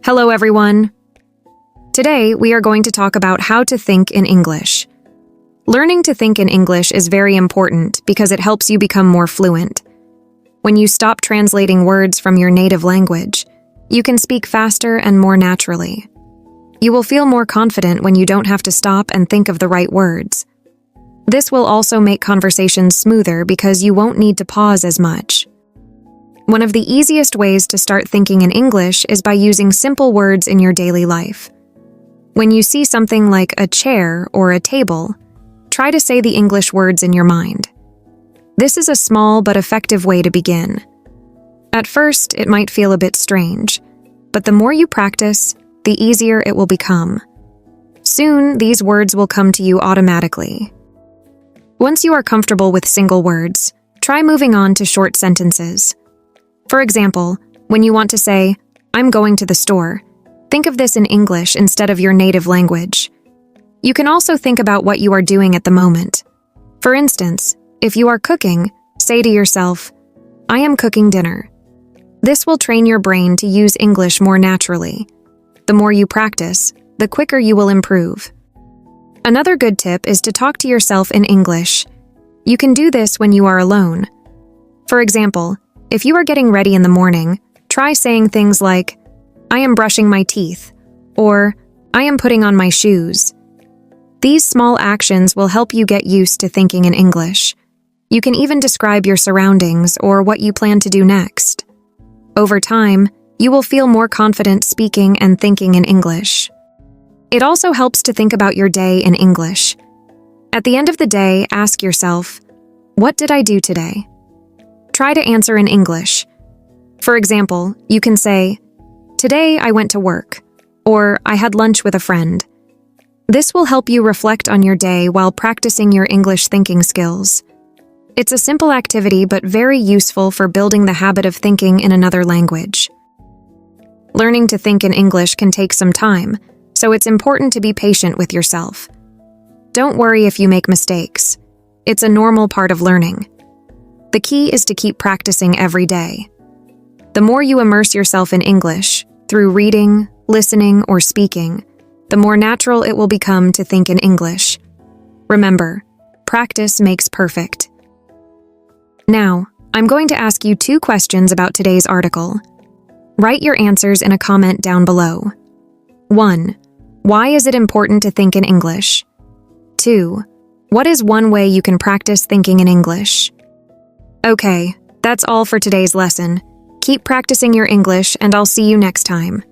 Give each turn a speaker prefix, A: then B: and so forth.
A: Hello, everyone. Today, we are going to talk about how to think in English. Learning to think in English is very important because it helps you become more fluent. When you stop translating words from your native language, you can speak faster and more naturally. You will feel more confident when you don't have to stop and think of the right words. This will also make conversations smoother because you won't need to pause as much. One of the easiest ways to start thinking in English is by using simple words in your daily life. When you see something like a chair or a table, try to say the English words in your mind. This is a small but effective way to begin. At first, it might feel a bit strange, but the more you practice, the easier it will become. Soon, these words will come to you automatically. Once you are comfortable with single words, try moving on to short sentences. For example, when you want to say, "I'm going to the store," think of this in English instead of your native language. You can also think about what you are doing at the moment. For instance, if you are cooking, say to yourself, "I am cooking dinner." This will train your brain to use English more naturally. The more you practice, the quicker you will improve. Another good tip is to talk to yourself in English. You can do this when you are alone. For example, if you are getting ready in the morning, try saying things like, "I am brushing my teeth," or "I am putting on my shoes." These small actions will help you get used to thinking in English. You can even describe your surroundings or what you plan to do next. Over time, you will feel more confident speaking and thinking in English. It also helps to think about your day in English. At the end of the day, ask yourself, "What did I do today?" Try to answer in English. For example, you can say, "Today I went to work," or "I had lunch with a friend." This will help you reflect on your day while practicing your English thinking skills. It's a simple activity but very useful for building the habit of thinking in another language. Learning to think in English can take some time, so it's important to be patient with yourself. Don't worry if you make mistakes. It's a normal part of learning. The key is to keep practicing every day. The more you immerse yourself in English, through reading, listening, or speaking, the more natural it will become to think in English. Remember, practice makes perfect. Now, I'm going to ask you 2 questions about today's article. Write your answers in a comment down below. 1. Why is it important to think in English? 2. What is one way you can practice thinking in English? Okay, that's all for today's lesson. Keep practicing your English, and I'll see you next time.